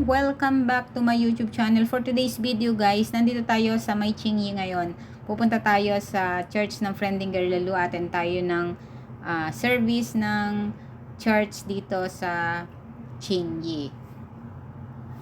everyone! Welcome back to my YouTube channel. For today's video guys, nandito tayo sa May Qingyi ngayon. Pupunta tayo sa church ng Friendinger Lalu. Attend tayo ng service ng church dito sa Qingyi.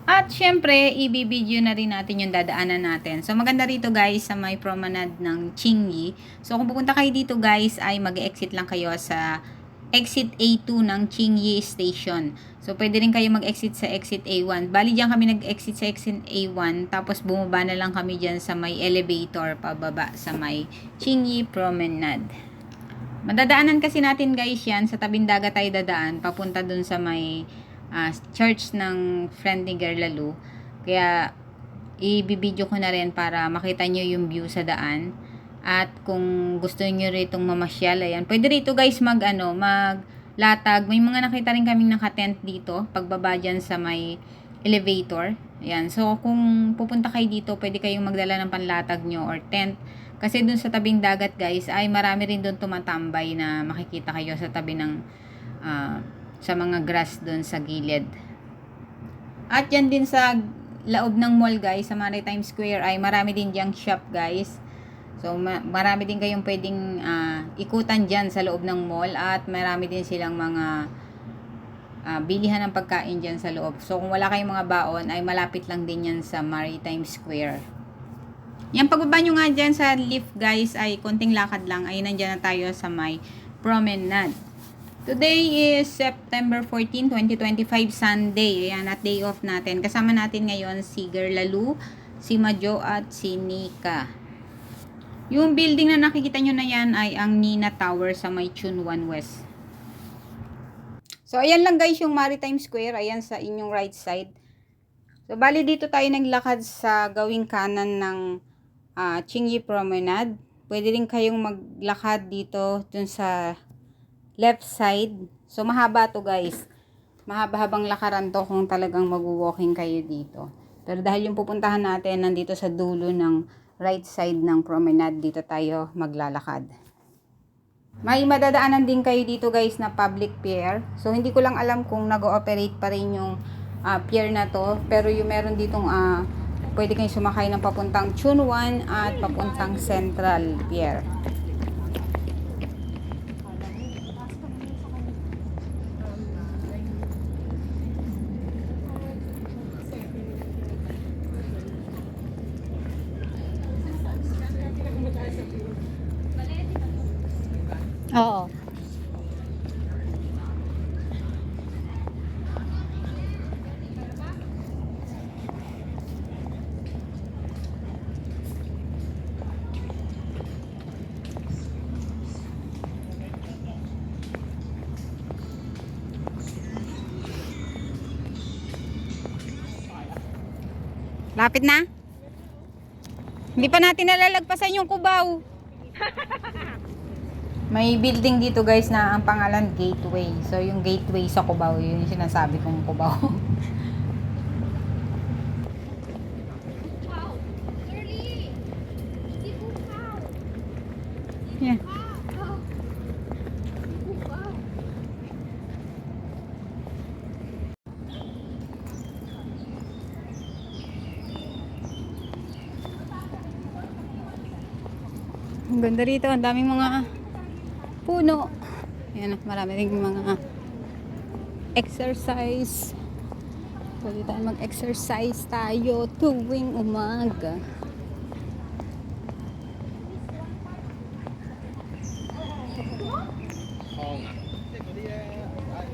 At syempre, i-video na rin natin yung dadaanan natin. So maganda rito guys sa may promenade ng Qingyi. So kung pupunta kayo dito guys, ay mag-exit lang kayo sa exit A2 ng Qingyi Station. So, pwede rin kayo mag-exit sa exit A1. Bali, diyan kami nag-exit sa exit A1. Tapos, bumaba na lang kami diyan sa may elevator pababa sa may Qingyi Promenade. Madadaanan kasi natin guys yan. Sa tabing dagat tayo dadaan. Papunta dun sa may church ng Friendinger Lalu. Kaya, i-video ko na rin para makita nyo yung view sa daan. At kung gusto niyo ritong mamasyal, ayan, pwede rito guys maglatag. May mga nakita rin kaming naka-tent dito, pagbaba dyan sa may elevator. Ayan, so kung pupunta kayo dito, pwede kayong magdala ng panlatag nyo or tent. Kasi dun sa tabing dagat guys, ay marami rin dun tumatambay na makikita kayo sa tabi ng, sa mga grass dun sa gilid. At yan din sa laob ng mall guys, sa Maritime Square ay marami din dyang shop guys. So, marami din kayong pwedeng ikutan dyan sa loob ng mall at marami din silang mga bilihan ng pagkain dyan sa loob. So, kung wala kayong mga baon, ay malapit lang din yan sa Maritime Square. Yan, pagbaba nyo nga dyan sa lift guys, ay konting lakad lang. Ay, nandyan na tayo sa may promenade. Today is September 14, 2025, Sunday. Ayan, at day off natin. Kasama natin ngayon si Girl Lalu, si Majo at si Nika. Yung building na nakikita nyo na yan ay ang Nina Tower sa may Chunwan West. So, ayan lang guys yung Maritime Square. Ayan sa inyong right side. So, bali dito tayo naglakad sa gawing kanan ng Qingyi Promenade. Pwede rin kayong maglakad dito dun sa left side. So, mahaba to guys. Mahaba-habang lakaran to kung talagang mag-walking kayo dito. Pero dahil yung pupuntahan natin nandito sa dulo ng right side ng promenade, dito tayo maglalakad. May madadaanan din kayo dito guys na public pier. So hindi ko lang alam kung nag-ooperate pa rin yung pier na to. Pero yung meron ditong pwede kayong sumakay ng papuntang Chunwan at papuntang Central Pier. Oo. Lapit na? Hindi pa natin nalalagpasan yung Cubao. May building dito guys na ang pangalan Gateway. So yung gateway sa Cubao, yun yung sinasabi kong Cubao. Yeah. Ang ganda rito, ang daming mga puno. Ayan, marami rin mga exercise. Pwede tayo mag-exercise tayo tuwing umaga.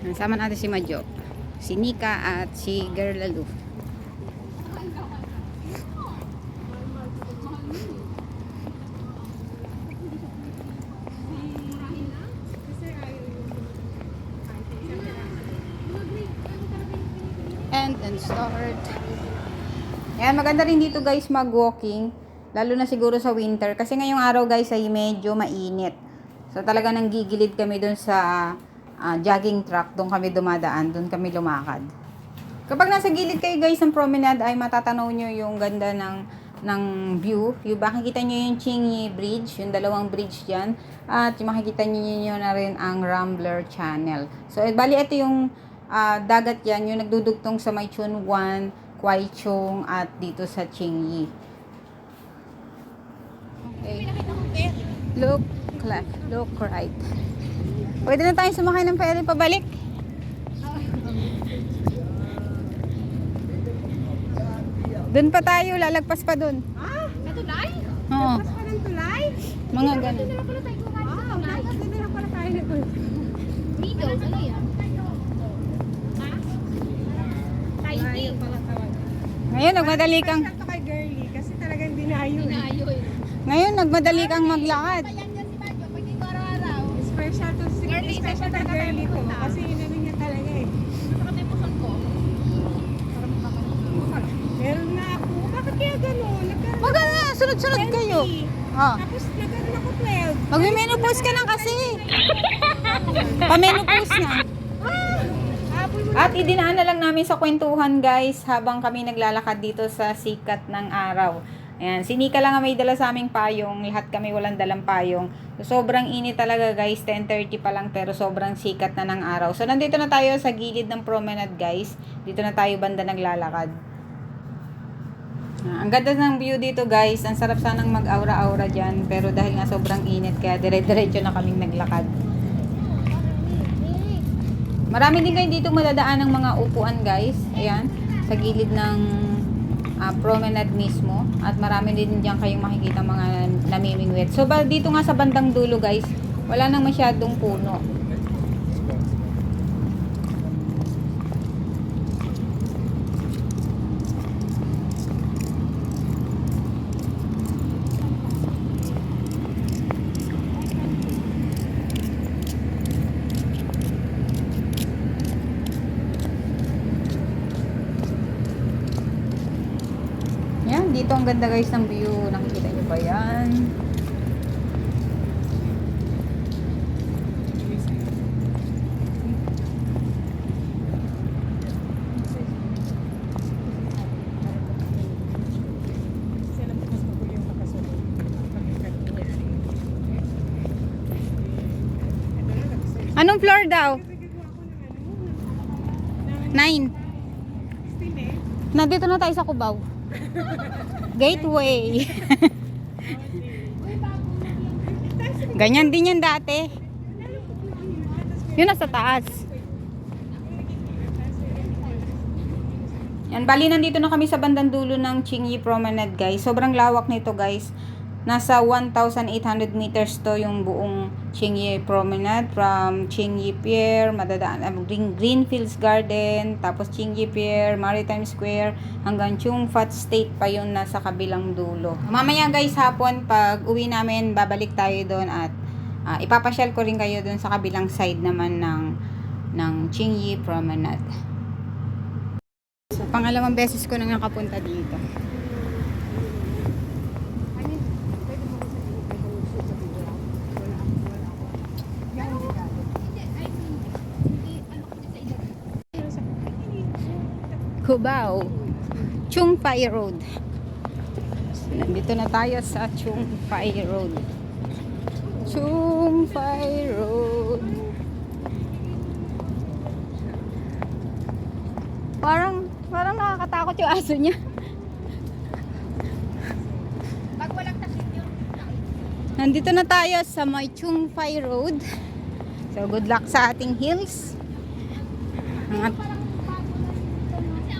Nasama natin si Majo, si Nika at si Girl Lalu. And start. Ayan, maganda rin dito guys mag-walking. Lalo na siguro sa winter. Kasi ngayong araw guys ay medyo mainit. So talaga nanggigilid kami dun sa jogging track. Doon kami dumadaan. Doon kami lumakad. Kapag nasa gilid kayo guys ng promenade ay matatanaw nyo yung ganda ng view. Yung makikita nyo yung Qingyi Bridge. Yung dalawang bridge dyan. At yung makikita nyo na rin ang Rambler Channel. So bali ito yung dagat yan, yung nagdudugtong sa may Chunwan, Kwaichong, at dito sa Qingyi. Okay. Look left, look right. Pwede na tayong sumakay ng ferry pabalik. Doon pa tayo, lalagpas pa doon. Natulay? Oo. Mas pa ng tulay? Mga ganun. Doon na lang pala tayo kumain sa tulay. Doon na lang pala tayo nagul. Mido, ano yan? Ha? Taiti. Ngayon, nagmadali kang... Ito kay girly kasi talagang dinayo. Dinayo eh. Ngayon, nagmadali kang maglakad. Yan yan si Badyo, pag ikaw araw-araw. Special to si girly. Special to girly to. Kasi inano niya talaga eh. Saka tayo puson ko. Meron na ako. Bakit kaya gano'n? Magana, sunod-sunod kayo. Ah. Tapos nagkaroon ako 12. Magme-menopause ka lang kasi. Pa-menopause na. Habol mo At idinaan na lang namin sa kwentuhan guys habang kami naglalakad dito sa sikat ng araw. Ayan, si Nika lang ang may dala sa aming payong. Lahat kami walang dalang payong. So, sobrang init talaga guys. 10:30 pa lang pero sobrang sikat na ng araw. So, nandito na tayo sa gilid ng promenade guys. Dito na tayo banda naglalakad. Ang ganda ng view dito guys. Ang sarap sanang mag-aura-aura dyan. Pero dahil nga sobrang init kaya dire-diretso na kaming naglakad. Marami din kayo dito madadaan ng mga upuan guys. Ayan. Sa gilid ng promenade mismo. At marami din dyan kayong makikita mga namimingwit. So dito nga sa bandang dulo guys. Wala nang masyadong puno. Yan, dito ang ganda guys ng view. Nakikita nyo ba yan? Anong floor daw? 9. Nandito na tayo sa Cubao. Gateway. Ganyan din yan dati. Yun nasa taas. Yan, bali nandito na kami sa bandang dulo ng Qingyi Promenade guys. Sobrang lawak nito guys. Nasa 1,800 meters to yung buong Qingyi Promenade. From Qingyi Pier, madadaan Greenfields Garden, tapos Qingyi Pier, Maritime Square, hanggang Chungfat State pa yun nasa kabilang dulo. Mamaya guys, hapon, pag uwi namin, babalik tayo doon at ipapasyal ko rin kayo doon sa kabilang side naman ng Qingyi Promenade. So, pangalawang beses ko nang nakapunta dito. Cubao, Chungpai Road. So, nandito na tayo sa Chungpai Road. Chungpai Road. Parang nakakatakot yung aso niya. Pag walang takip yun. Nandito na tayo sa may Chungpai Road. So, good luck sa ating hills. Mga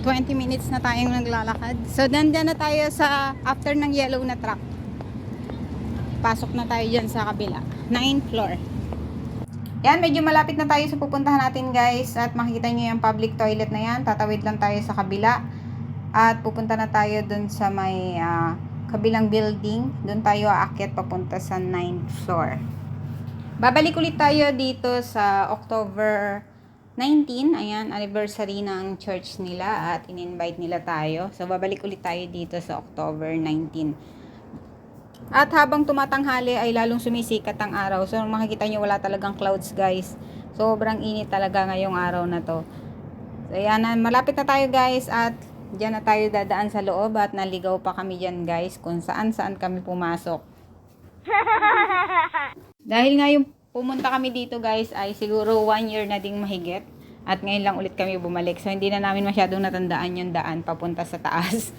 20 minutes na tayong naglalakad. So, nandiyan na tayo sa after ng yellow na truck. Pasok na tayo dyan sa kabila. 9th floor. Yan, medyo malapit na tayo sa pupuntahan natin guys. At makikita nyo yung public toilet na yan. Tatawid lang tayo sa kabila. At pupunta na tayo dun sa may kabilang building. Dun tayo aakyat papunta sa 9th floor. Babalik ulit tayo dito sa October 19, ayan, anniversary ng church nila at in-invite nila tayo. So, babalik ulit tayo dito sa October 19. At habang tumatanghali ay lalong sumisikat ang araw. So, makikita nyo wala talagang clouds guys. Sobrang init talaga ngayong araw na to. So, ayan, malapit na tayo guys at dyan na tayo dadaan sa loob at naligaw pa kami dyan guys kung saan kami pumasok. Dahil nga yung pumunta kami dito guys ay siguro 1 year na ding mahigit. At ngayon lang ulit kami bumalik. So, hindi na namin masyadong natandaan yung daan papunta sa taas.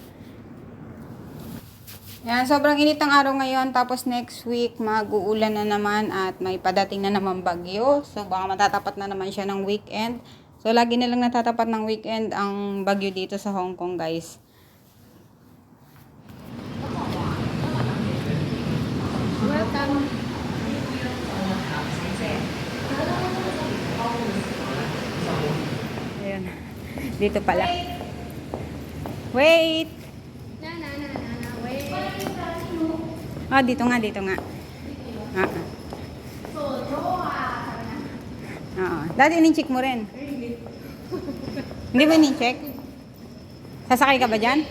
Yan, sobrang init ang araw ngayon. Tapos next week, mag-uulan na naman at may padating na naman bagyo. So, baka matatapat na naman siya ng weekend. So, lagi na lang natatapat ng weekend ang bagyo dito sa Hong Kong, guys. Welcome. Ayan. Dito pala. Wait! Wait. Ah, dito nga, dito nga. Ah, Oo. Dati in-check mo rin. Hindi mo in-check? Sasakay ka ba dyan?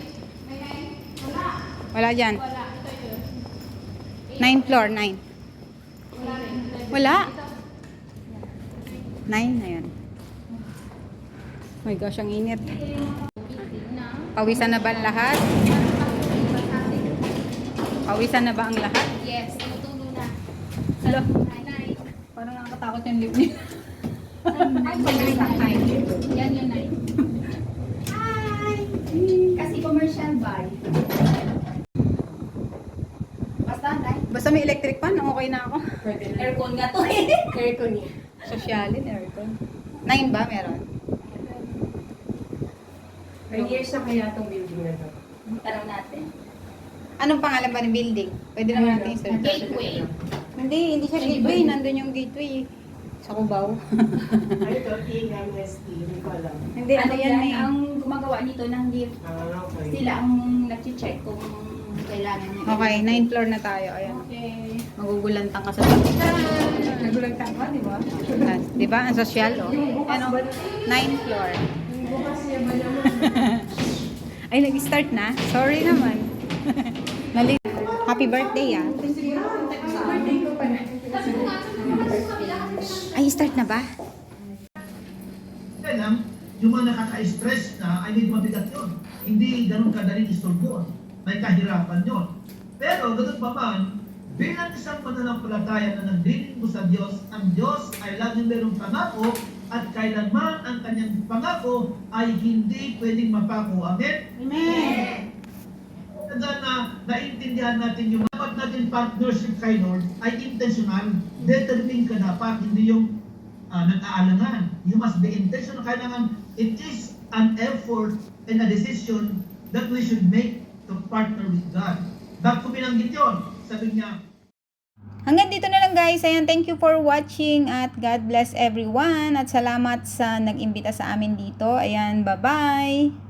Wala dyan. 9th floor, 9. Wala. 9 na yun. Oh my gosh, ang init. Pawisan na ba ang lahat? Pawisan na ba ang lahat? Yes, tumutulo na. Hello? Night. Parang nakakatakot yung lip niya. Ay, pag-night. Yan yung night. Hi! Kasi commercial buy. Basta night. Basta may electric fan, okay na ako. Aircon nga to eh. Aircon niya. Sosyalin, aircon. 9 ba meron? May years na kaya itong building na ito? Tanong natin. Anong pangalan ba ng building? Pwede naman natin i-search. Gateway. Hindi siya gateway. Nandun yung gateway. Sa Cubao. Ano ito? TNST, hindi ko alam. Hindi, ano yan eh. Ang gumagawa nito ng lift. Okay. Sila ang nag-check kung kailangan niya. Okay, 9th floor na tayo. Ayan. Okay. Magugulantang ka sa Nagulagtan ka, di ba? Di ba? Ang sosyal, oh. Ano? 9th floor. Yung bukas niya ba naman? Ay, nag-start na? Sorry naman. Mali. Happy birthday, ah. Birthday ko pa na. Ay, start na ba? Kaya lang, yung mga nakaka-stress na ay medyo mabigat yun. Hindi ganun kadaling istorbo. May kahirapan yun. Pero ganun pa man, bilang isang pananampalataya na nagdinig mo sa Diyos, ang Diyos ay laging mayroong pangako at kailanman ang kanyang pangako ay hindi pwedeng mapako. Amen? Amen. Kaya na naintindihan natin yung dapat natin partnership kay Lord ay intentional. Determine ka dapat, hindi yung nag-aalangan. You must be intentional. Kailangan, it is an effort and a decision that we should make to partner with God. Back ko binanggit yun. Sabi niya, Hanggang dito na lang guys. Ayan, thank you for watching at God bless everyone. At salamat sa nag-imbita sa amin dito. Ayan, bye-bye.